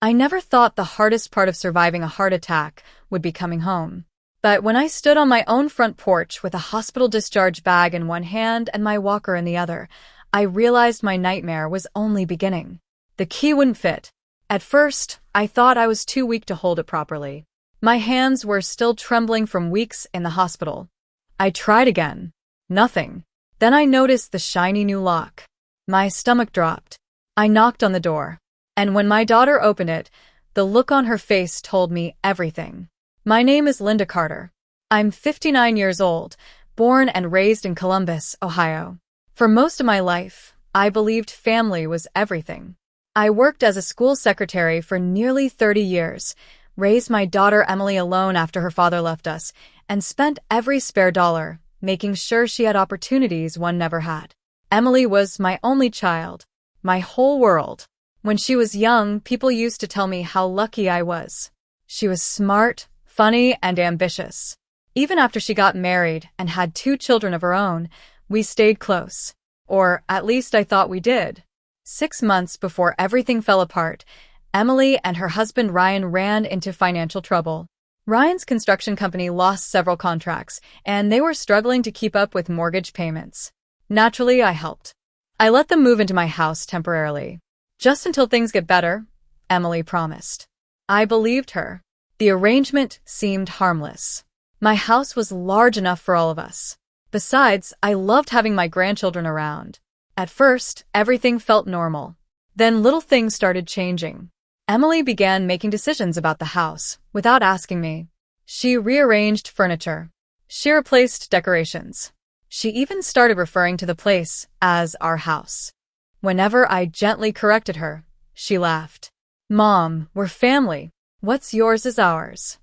I never thought the hardest part of surviving a heart attack would be coming home. But when I stood on my own front porch with a hospital discharge bag in one hand and my walker in the other, I realized my nightmare was only beginning. The key wouldn't fit. At first, I thought I was too weak to hold it properly. My hands were still trembling from weeks in the hospital. I tried again. Nothing. Then I noticed the shiny new lock. My stomach dropped. I knocked on the door. And when my daughter opened it, the look on her face told me everything. My name is Linda Carter. I'm 59 years old, born and raised in Columbus, Ohio. For most of my life, I believed family was everything. I worked as a school secretary for nearly 30 years, raised my daughter Emily alone after her father left us, and spent every spare dollar making sure she had opportunities one never had. Emily was my only child, my whole world. When she was young, people used to tell me how lucky I was. She was smart, funny, and ambitious. Even after she got married and had 2 children of her own, we stayed close. Or at least I thought we did. 6 months before everything fell apart, Emily and her husband Ryan ran into financial trouble. Ryan's construction company lost several contracts, and they were struggling to keep up with mortgage payments. Naturally, I helped. I let them move into my house temporarily. Just until things get better, Emily promised. I believed her. The arrangement seemed harmless. My house was large enough for all of us. Besides, I loved having my grandchildren around. At first, everything felt normal. Then little things started changing. Emily began making decisions about the house without asking me. She rearranged furniture. She replaced decorations. She even started referring to the place as our house. Whenever I gently corrected her, she laughed. "Mom, we're family. What's yours is ours."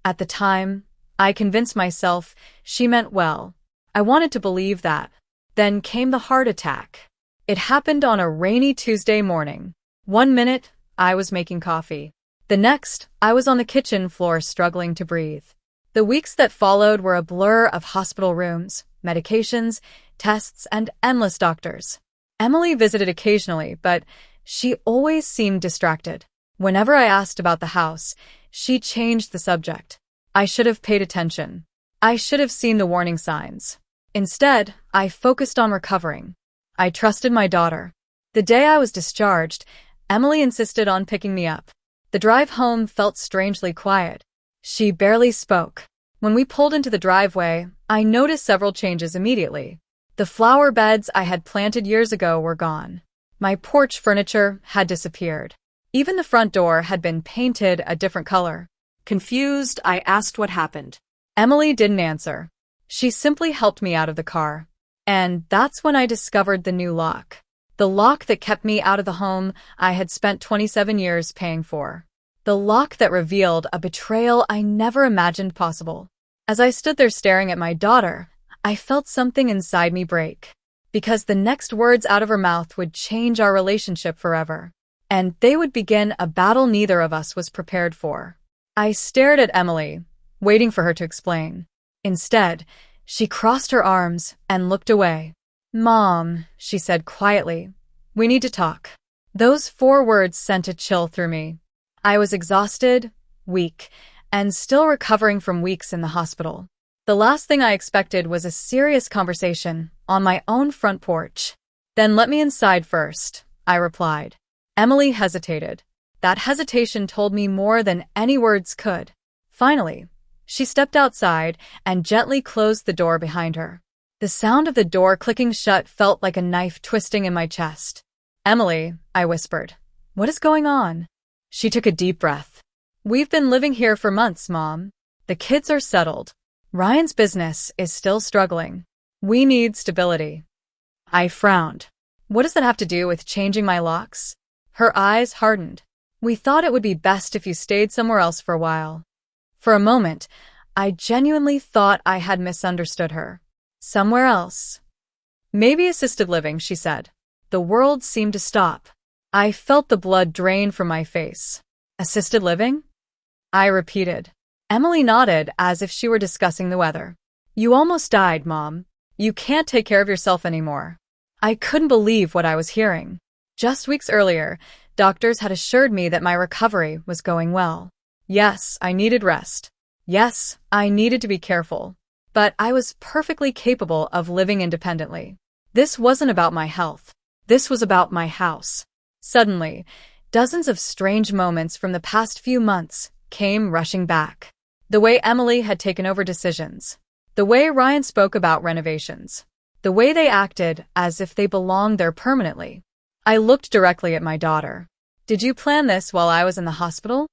At the time, I convinced myself she meant well. I wanted to believe that. Then came the heart attack. It happened on a rainy Tuesday morning. 1 minute, I was making coffee. The next, I was on the kitchen floor struggling to breathe. The weeks that followed were a blur of hospital rooms, medications, tests, and endless doctors. Emily visited occasionally, but she always seemed distracted. Whenever I asked about the house, she changed the subject. I should have paid attention. I should have seen the warning signs. Instead, I focused on recovering. I trusted my daughter. The day I was discharged, Emily insisted on picking me up. The drive home felt strangely quiet. She barely spoke. When we pulled into the driveway, I noticed several changes immediately. The flower beds I had planted years ago were gone. My porch furniture had disappeared. Even the front door had been painted a different color. Confused, I asked what happened. Emily didn't answer. She simply helped me out of the car. And that's when I discovered the new lock. The lock that kept me out of the home I had spent 27 years paying for. The lock that revealed a betrayal I never imagined possible. As I stood there staring at my daughter, I felt something inside me break. Because the next words out of her mouth would change our relationship forever. And they would begin a battle neither of us was prepared for. I stared at Emily, waiting for her to explain. Instead, she crossed her arms and looked away. "Mom," she said quietly, "we need to talk." Those 4 words sent a chill through me. I was exhausted, weak, and still recovering from weeks in the hospital. The last thing I expected was a serious conversation on my own front porch. "Then let me inside first," I replied. Emily hesitated. That hesitation told me more than any words could. Finally, she stepped outside and gently closed the door behind her. The sound of the door clicking shut felt like a knife twisting in my chest. "Emily," I whispered, "what is going on?" She took a deep breath. "We've been living here for months, Mom. The kids are settled. Ryan's business is still struggling. We need stability." I frowned. "What does that have to do with changing my locks?" Her eyes hardened. "We thought it would be best if you stayed somewhere else for a while." For a moment, I genuinely thought I had misunderstood her. Somewhere else. "Maybe assisted living," she said. The world seemed to stop. I felt the blood drain from my face. "Assisted living?" I repeated. Emily nodded as if she were discussing the weather. "You almost died, Mom. You can't take care of yourself anymore." I couldn't believe what I was hearing. Just weeks earlier, Doctors had assured me that my recovery was going well. Yes, I needed rest. Yes, I needed to be careful. But I was perfectly capable of living independently. This wasn't about my health. This was about my house. Suddenly, dozens of strange moments from the past few months came rushing back. The way Emily had taken over decisions. The way Ryan spoke about renovations. The way they acted as if they belonged there permanently. I looked directly at my daughter. Did you plan this while I was in the hospital?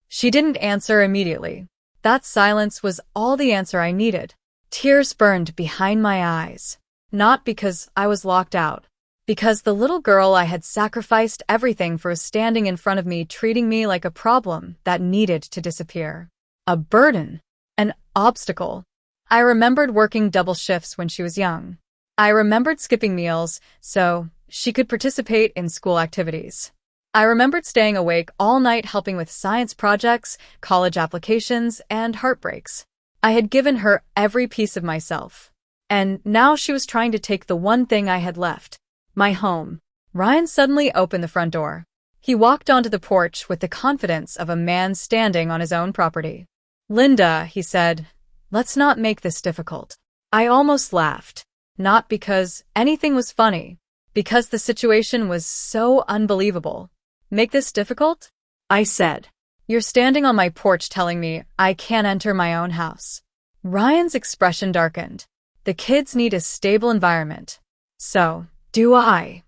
She didn't answer immediately. That silence was all the answer I needed. Tears burned behind my eyes. Not because I was locked out. Because the little girl I had sacrificed everything for was standing in front of me, treating me like a problem that needed to disappear. A burden. An obstacle. I remembered working double shifts when she was young. I remembered skipping meals so she could participate in school activities. I remembered staying awake all night helping with science projects, college applications, and heartbreaks. I had given her every piece of myself. And now she was trying to take the one thing I had left. My home. Ryan suddenly opened the front door. He walked onto the porch with the confidence of a man standing on his own property. "Linda," he said, "let's not make this difficult." I almost laughed. Not because anything was funny. Because the situation was so unbelievable. "Make this difficult?" I said. "You're standing on my porch telling me I can't enter my own house." Ryan's expression darkened. The kids need a stable environment. So, do I.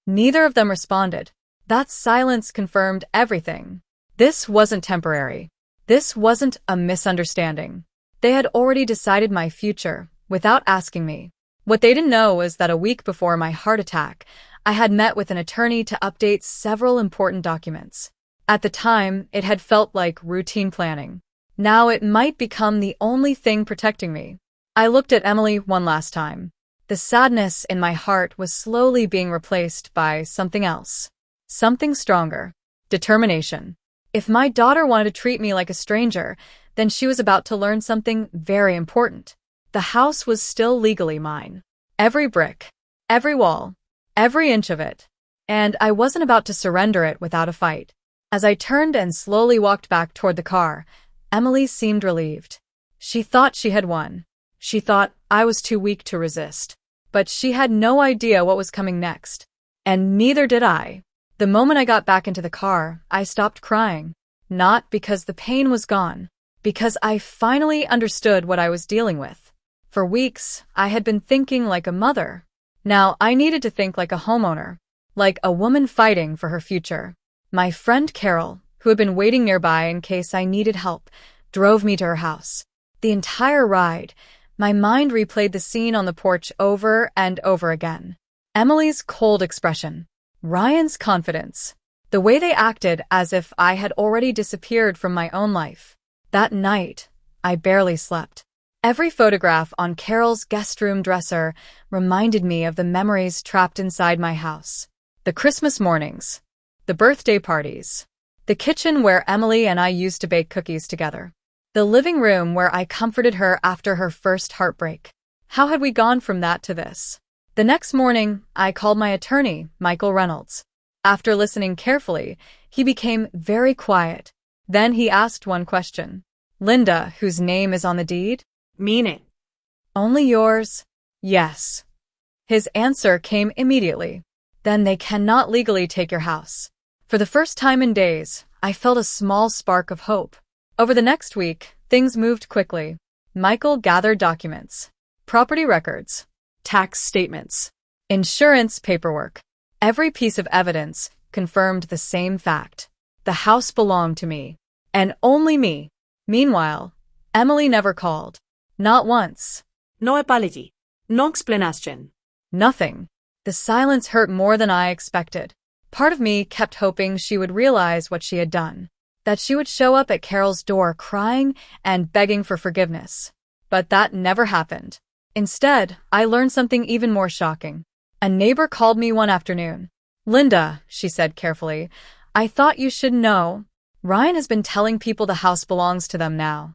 Neither of them responded. That silence confirmed everything. This wasn't temporary. This wasn't a misunderstanding. They had already decided my future, without asking me. What they didn't know was that a week before my heart attack, I had met with an attorney to update several important documents. At the time, it had felt like routine planning. Now it might become the only thing protecting me. I looked at Emily one last time. The sadness in my heart was slowly being replaced by something else. Something stronger. Determination. If my daughter wanted to treat me like a stranger, then she was about to learn something very important. The house was still legally mine. Every brick. Every wall. Every inch of it. And I wasn't about to surrender it without a fight. As I turned and slowly walked back toward the car, Emily seemed relieved. She thought she had won. She thought I was too weak to resist. But she had no idea what was coming next. And neither did I. The moment I got back into the car, I stopped crying. Not because the pain was gone. Because I finally understood what I was dealing with. For weeks, I had been thinking like a mother. Now I needed to think like a homeowner. Like a woman fighting for her future. My friend Carol, who had been waiting nearby in case I needed help, drove me to her house. The entire ride, my mind replayed the scene on the porch over and over again. Emily's cold expression. Ryan's confidence. The way they acted as if I had already disappeared from my own life. That night, I barely slept. Every photograph on Carol's guest room dresser reminded me of the memories trapped inside my house. The Christmas mornings. The birthday parties. The kitchen where Emily and I used to bake cookies together. The living room where I comforted her after her first heartbreak. How had we gone from that to this? The next morning, I called my attorney, Michael Reynolds. After listening carefully, he became very quiet. Then he asked one question. "Linda, whose name is on the deed?" "Mean it." "Only yours?" "Yes." His answer came immediately. "Then they cannot legally take your house." For the first time in days, I felt a small spark of hope. Over the next week, things moved quickly. Michael gathered documents, property records, tax statements, insurance paperwork. Every piece of evidence confirmed the same fact. The house belonged to me, and only me. Meanwhile, Emily never called. Not once. No apology. No explanation. Nothing. The silence hurt more than I expected. Part of me kept hoping she would realize what she had done. That she would show up at Carol's door crying and begging for forgiveness. But that never happened. Instead, I learned something even more shocking. A neighbor called me one afternoon. "Linda," she said carefully, "I thought you should know. Ryan has been telling people the house belongs to them now."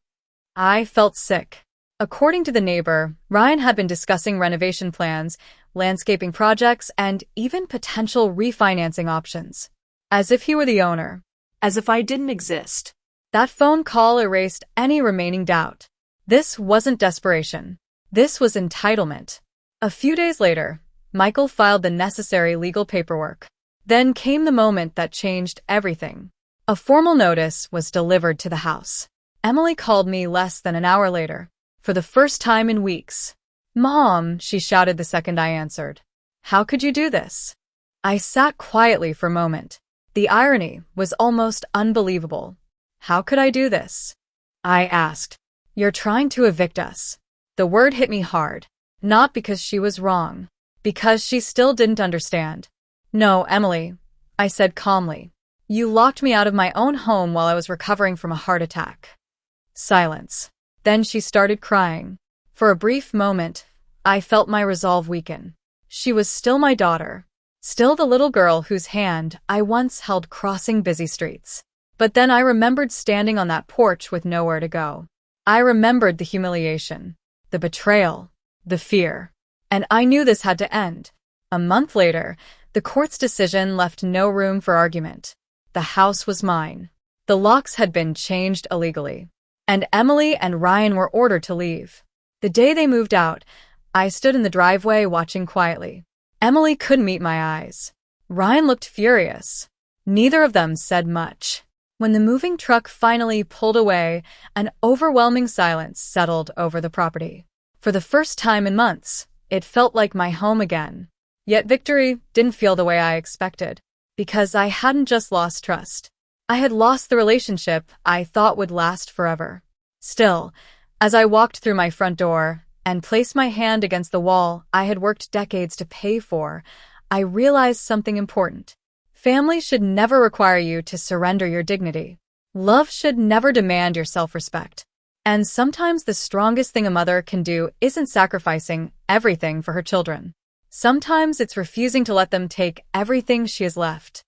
I felt sick. According to the neighbor, Ryan had been discussing renovation plans, landscaping projects, and even potential refinancing options. as if he were the owner. As if I didn't exist. That phone call erased any remaining doubt. This wasn't desperation. This was entitlement. A few days later, Michael filed the necessary legal paperwork. Then came the moment that changed everything. A formal notice was delivered to the house. Emily called me less than an hour later, for the first time in weeks. "Mom," she shouted the second I answered. "How could you do this?" I sat quietly for a moment. The irony was almost unbelievable. "How could I do this?" I asked. "You're trying to evict us." The word hit me hard. Not because she was wrong. Because she still didn't understand. "No, Emily," I said calmly. "You locked me out of my own home while I was recovering from a heart attack." Silence. Then she started crying. For a brief moment, I felt my resolve weaken. She was still my daughter. Still the little girl whose hand I once held crossing busy streets. But then I remembered standing on that porch with nowhere to go. I remembered the humiliation, the betrayal, the fear. And I knew this had to end. A month later, the court's decision left no room for argument. The house was mine. The locks had been changed illegally. And Emily and Ryan were ordered to leave. The day they moved out, I stood in the driveway watching quietly. Emily couldn't meet my eyes. Ryan looked furious. Neither of them said much. When the moving truck finally pulled away, an overwhelming silence settled over the property. For the first time in months, it felt like my home again. Yet victory didn't feel the way I expected, because I hadn't just lost trust. I had lost the relationship I thought would last forever. Still, as I walked through my front door and placed my hand against the wall I had worked decades to pay for, I realized something important. Family should never require you to surrender your dignity. Love should never demand your self-respect. And sometimes the strongest thing a mother can do isn't sacrificing everything for her children. Sometimes it's refusing to let them take everything she has left.